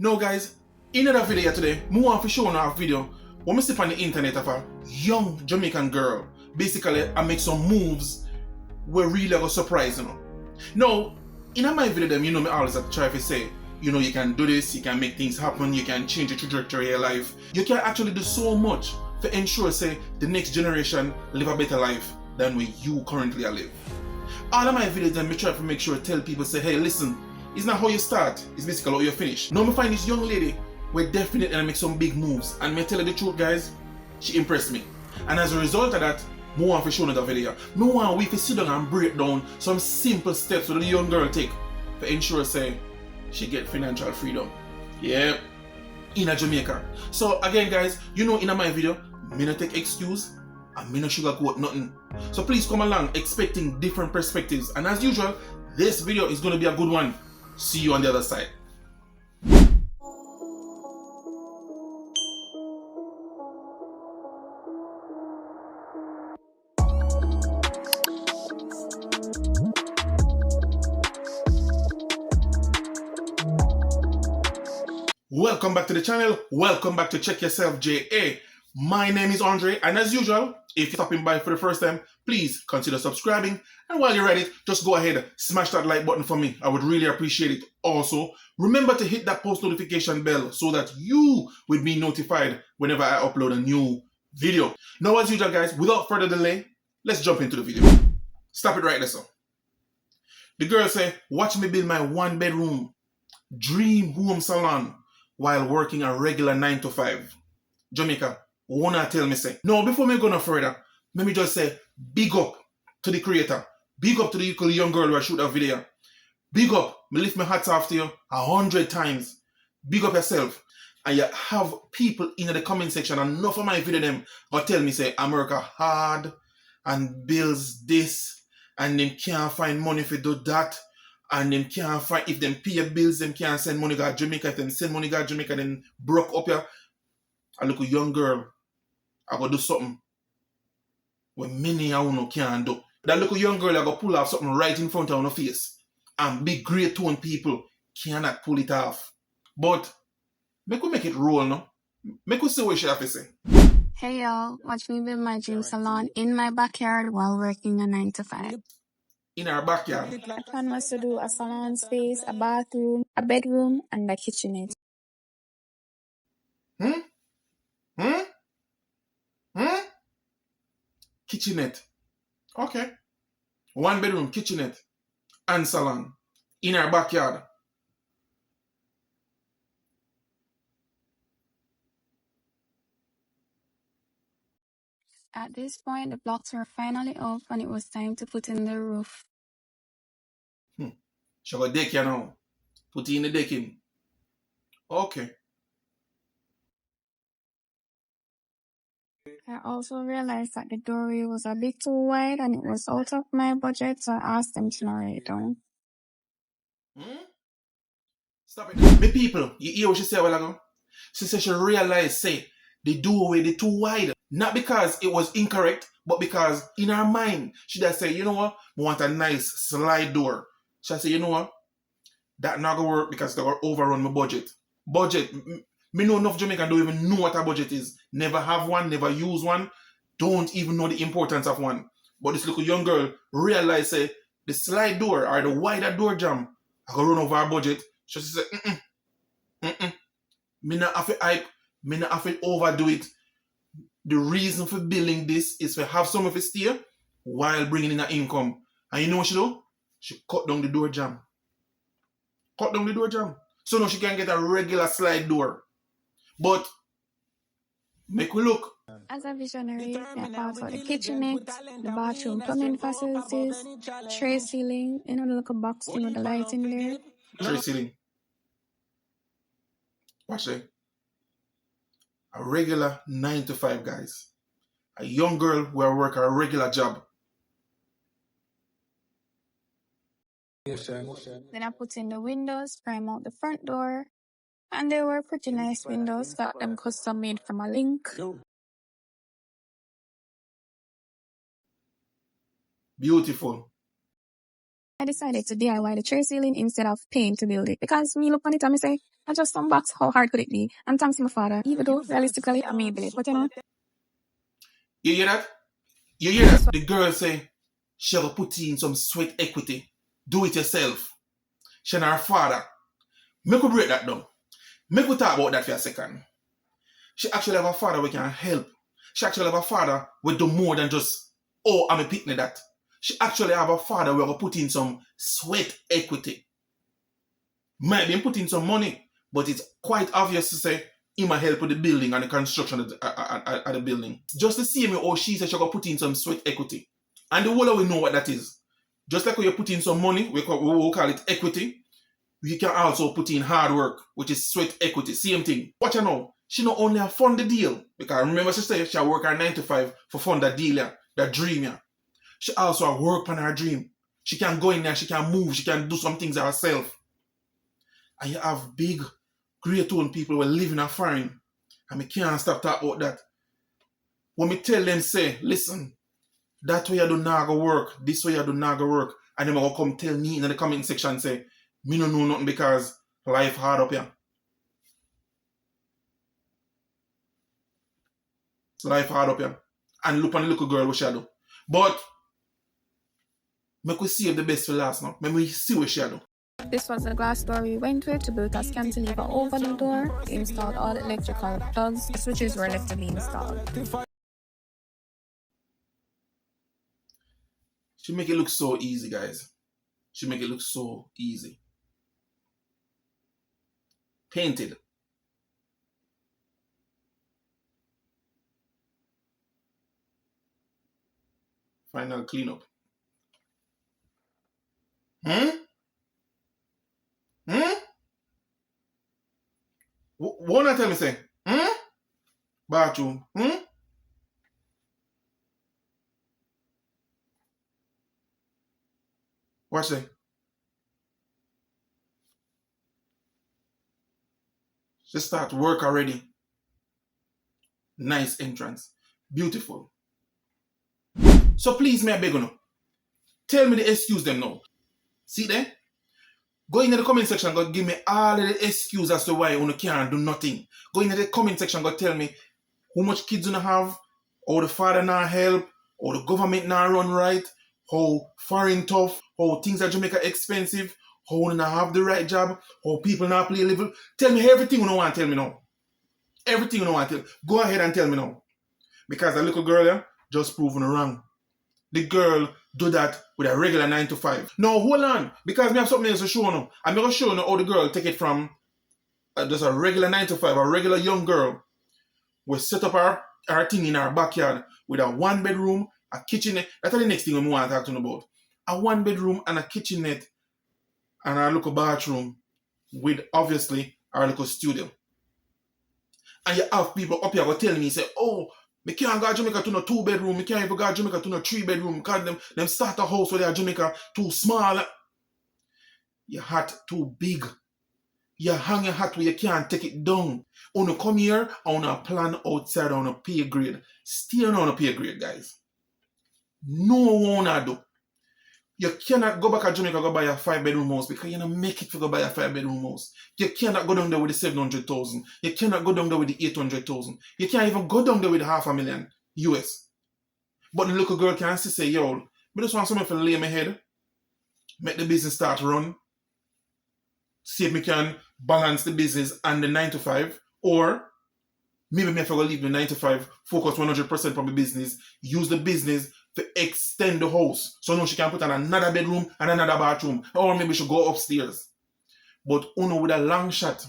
Now guys, in another video today, I want to show you a video where I see on the internet of a young Jamaican girl. Basically, I make some moves where really are surprise, Now, in my video them, me always try to say, you can do this, you can make things happen, you can change the trajectory of your life. You can actually do so much to ensure, say, the next generation live a better life than where you currently live. All of my videos then, I try to make sure to tell people, say, hey, listen, it's not how you start, it's basically how you finish. Now I find this young lady where definitely I make some big moves, and I tell you the truth guys, she impressed me. And as a result of that, I want to show you the video. I want we to sit down and break down some simple steps that the young girl take to ensure say she get financial freedom. Yep, in Jamaica. So again guys, in my video, me not take excuse and me not sugarcoat nothing. So please come along expecting different perspectives, and as usual, this video is going to be a good one. See you on the other side. Welcome back to the channel. Welcome back to Check Yourself JA. My name is Andre, and as usual, if you're stopping by for the first time, please consider subscribing. And while you're at it, just go ahead, smash that like button for me. I would really appreciate it. Also, remember to hit that post notification bell so that you will be notified whenever I upload a new video. Now, as usual, guys, without further delay, let's jump into the video. Stop it right there, so. The girl say, watch me build my one-bedroom dream home salon while working a regular 9 to 5. Jamaica, wanna tell me say. No, before me go no further, let me just say, big up to the creator. Big up to the young girl who I shoot a video. Big up, me lift my hats off to you 100 times. Big up yourself. And you have people in the comment section, and enough of my video them go tell me say, America hard and bills this, and them can't find money for do that. And them can't find, if them pay bills, them can't send money to Jamaica. If them send money to Jamaica, then broke up here. I look a young girl, I go do something what many of you can't do. That little young girl, I go pull off something right in front of her face. And big great tone people cannot pull it off. But, make we make it roll, no? Make we see what she have to say. Hey y'all, watch me build my dream salon in my backyard while working a 9 to 5. In our backyard. My plan was to do a salon space, a bathroom, a bedroom, and a kitchenette. Kitchenette. Okay. One bedroom, kitchenette, and salon. In our backyard. At this point, the blocks were finally off and it was time to put in the roof. She got deck here now. Put in the decking. Okay. I also realized that the doorway was a bit too wide and it was out of my budget, so I asked them to narrow it down. Stop it. Me people, you hear what she said a while ago? She said she realized, say, the doorway is too wide. Not because it was incorrect, but because in her mind, she just say, you know what? We want a nice slide door. She say, you know what? That not gonna work because they're gonna overrun my budget. Budget. Me know enough Jamaican don't even know what a budget is. Never have one, never use one, don't even know the importance of one. But this little young girl realized, say, the slide door or the wider door jam, I gonna run over our budget. So she said, me not have to hype, me not have to overdo it. The reason for building this is to have some of it stay while bringing in an income. And you know what she do? She cut down the door jam. Cut down the door jam. So now she can get a regular slide door. But, make we look. As a visionary, I thought for the kitchenette, the bathroom plumbing facilities, tray ceiling, the little box with the light in there. Tray ceiling. Watch it. A regular 9 to 5, guys. A young girl who work a regular job. Then I put in the windows, prime out the front door, and they were pretty nice windows, got them custom made from a link. Beautiful. I decided to DIY the tray ceiling instead of paying to build it. Because me look on it and me say, I just some box, how hard could it be? And thanks to my father, even though realistically I may build it. But you know, You hear that? You hear that? The girl say, she'll put in some sweat equity. Do it yourself. She and her father. Make we break that down. Make we talk about that for a second. She actually have a father who can help. She actually have a father who do more than just, oh, I'm a picnic that. She actually have a father who will put in some sweat equity. Might be put in some money, but it's quite obvious to say he might help with the building and the construction of the building. Just the same way how she said she will put in some sweat equity. And the whole we know what that is. Just like when you put in some money, we call it equity, you can also put in hard work, which is sweat equity. Same thing. Watch her now. She not only have fund the deal, because remember she said she work her 9 to 5 for fund that deal, yeah, that dream. Yeah. She also work on her dream. She can go in there, she can move, she can do some things herself. And you have big, great old people who live in a foreign. And me can't stop talking about that. When me tell them, say, listen, that way you do not go work, this way you do not go work. And then they will come tell me in the comment section, say, me no know nothing because life hard up here. Life hard up here. And look on the little girl what she do. But make we save the best for last now. Make we see what she do. this was the glass door we went with to build a cantilever over the door. We installed all the electrical plugs. The switches were left to be installed. She make it look so easy, guys. She make it look so easy. Painted. Final cleanup. What not tell me say? Bathroom. Watch that. She start work already. Nice entrance. Beautiful. So please, may I beg you, tell me the excuse them now. See there? Go in the comment section, go give me all of the excuse as to why you can't do nothing. Go in the comment section, go tell me how much kids you have, how the father not help, how the government not run right, how foreign tough, how things at Jamaica expensive, how you not have the right job, how people not play level. Tell me everything you want to tell me now. Everything you want to tell. Go ahead and tell me now. Because a little girl here just proven wrong. The girl do that with a regular 9 to 5. No, hold on. Because I have something else to show you. I'm going to show you how the girl take it from just a regular 9 to 5, a regular young girl. We set up our thing in our backyard with a 1 bedroom, a kitchenette. That's the next thing we want to talk to you about. A 1 bedroom and a kitchenette and our little bathroom with obviously our little studio. And you have people up here who tell me, say, oh, me can't go to Jamaica to no 2 bedroom, me can't even go to Jamaica to no 3 bedroom, because them start a house where they are Jamaica too small. Your hat too big. You hang your hat where you can't take it down. Wanna come here, I wanna plan outside on a pay grade. Stay on a pay grade, guys. No one wanna do. You cannot go back to Jamaica go buy a 5 bedroom house because you don't make it to go buy a 5 bedroom house. You cannot go down there with the 700,000. You cannot go down there with the 800,000. You can't even go down there with $500,000 US. But the little girl can still say, yo, I just want someone to lay my head, make the business start run, see if we can balance the business and the 9 to 5, or maybe me if I go leave the 9 to 5, focus 100% on the business, use the business to extend the house. So now she can put on another bedroom and another bathroom. Or maybe she go upstairs. But with a long shot,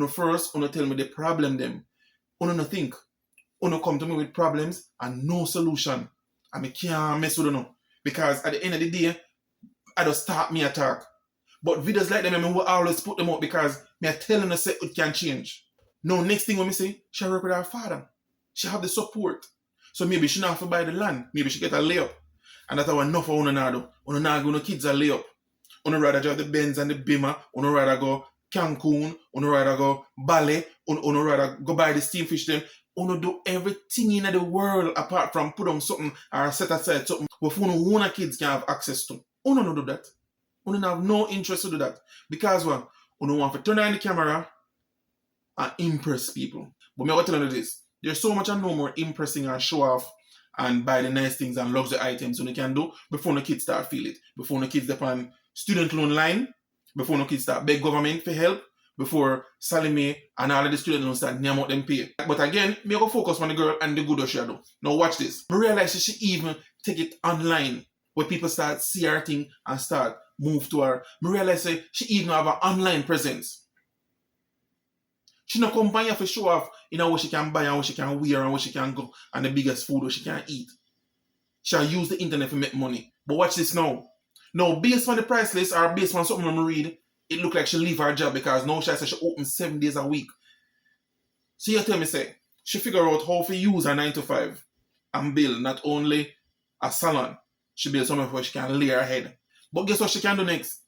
first, tell me the problem them. No think. Come to me with problems and no solution. And I can't mess with you. Because at the end of the day, I just start me attack. But videos like them, I will always put them out because me tell them say it can change. Now, next thing when me say, she work with her father. She have the support. So maybe she not have to buy the land. Maybe she get a layup. And that's how enough for una now do. Una not go no kids a layup. Una rather drive the Benz and the Beamer. Una rather go Cancun. Una rather go Bali. Una rather go buy the steam fish them. Una do everything in the world apart from put on something or set aside something where una kids can have access to. Uno no do that. Uno have no interest to do that. Because what? Uno want to turn on the camera and impress people. But me I tell you this. There's so much and no more impressing and show off and buy the nice things and luxury items you can do before the kids start feel it. Before the kids depend student loan line, before the kids start beg government for help, before Salome and all of the student loans start name out them pay. But again, me go focus on the girl and the good she do. Now watch this. I realize she even take it online where people start see her thing and start move to her. I realize she even have an online presence. She no come by here for show off, what she can buy and what she can wear and what she can go and the biggest food what she can eat. She'll use the internet to make money. But watch this now. Now, based on the price list or based on something I'm read, it look like she leave her job because now she says she open 7 days a week. So you tell me, say, she figure out how to use her 9 to 5 and build not only a salon, she build something where she can lay her head. But guess what she can do next?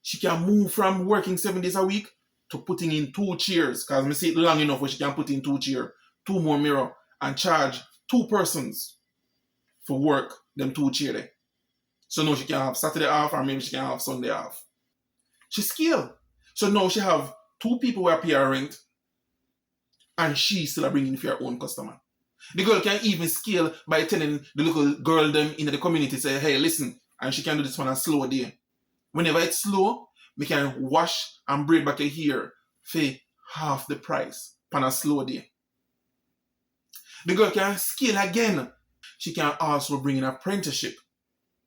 She can move from working 7 days a week to putting in 2 chairs, because I see it long enough where she can put in 2 chairs, 2 more mirror, and charge 2 persons for work, them 2 chairs there. So now she can have Saturday off or maybe she can have Sunday off. She scale. So now she have 2 people who are pay her rent and she still bringing for her own customer. The girl can even scale by telling the little girl them in the community, say, hey, listen, and she can do this on a slow day. Whenever it's slow, we can wash and braid back a hair for half the price on a slow day. The girl can scale again. She can also bring in apprenticeship.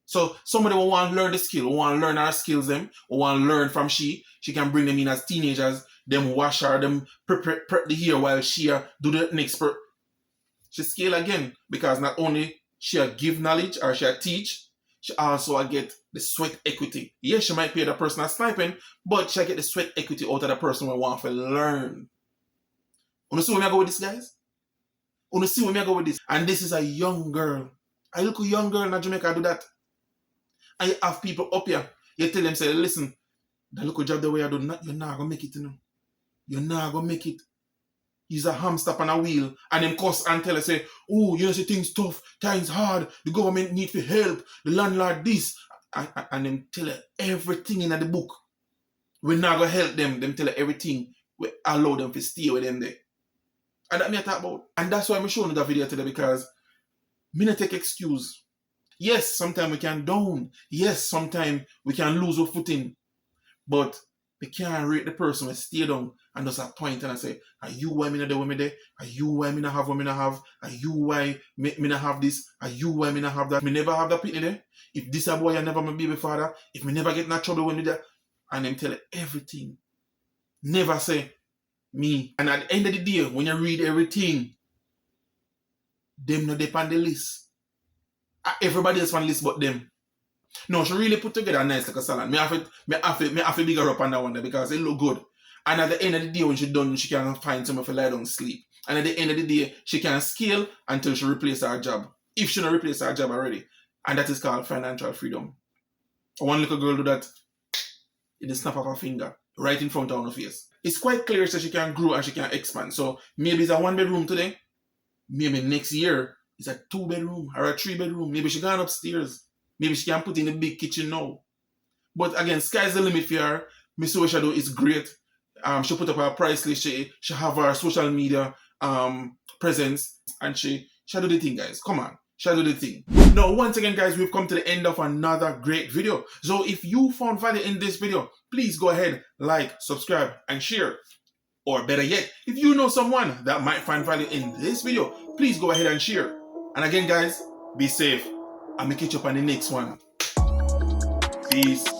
So somebody will want to learn the skill, will want to learn her skills them, will want to learn from she can bring them in as teenagers, them wash her, them prep the hair while she do the next part. She scale again because not only she give knowledge or she teach, she also get the sweat equity. Yes, she might pay the person a stipend, but she get the sweat equity out of the person who want to learn. You see where I go with this, guys? You see where I go with this? And this is a young girl. A little young girl in Jamaica do that. And you have people up here. You tell them, say, listen, the little job the way I do, you're not going to make it, You're not going to make it. He's a hamster on a wheel. And them cuss and tell us, say, oh, see things tough, times hard, the government need for help, the landlord this. And them tell her everything in the book. We're not going to help them. Them tell her everything. We allow them to stay with them there. And that me I talk about. And that's why I'm showing you that video today, because me not take excuse. Yes, sometimes we can down. Yes, sometimes we can lose our footing. But we can't rate the person who stay down and just a point and I say, are you why me not there with me there? Are you why me not have what me not have? Are you why me not have this? Are you why me not have that? Me never have that pitney there. If this a boy I never my baby father, if me never get in trouble when me there, and them tell everything. Never say me. And at the end of the day, when you read everything, them not depend on the list. Everybody else on the list but them. No, she really put together a nice like a salon. Me have to bigger up on that one there because it look good. And at the end of the day, when she done, she can find somewhere for lie down sleep. And at the end of the day, she can scale until she replace her job. If she not replace her job already. And that is called financial freedom. One little girl do that in the snap of her finger, right in front of her face. It's quite clear that she can grow and she can expand. So maybe it's a 1-bedroom today. Maybe next year it's a 2-bedroom or a 3-bedroom. Maybe she gone upstairs. Maybe she can put in a big kitchen now. But again, sky's the limit for her. Miss Shadow is great. She put up her price list. She have her social media presence. And she do the thing, guys. Come on. She do the thing. Now, once again, guys, we've come to the end of another great video. So if you found value in this video, please go ahead, like, subscribe, and share. Or better yet, if you know someone that might find value in this video, please go ahead and share. And again, guys, be safe. I'm going to catch you up on the next one. Peace.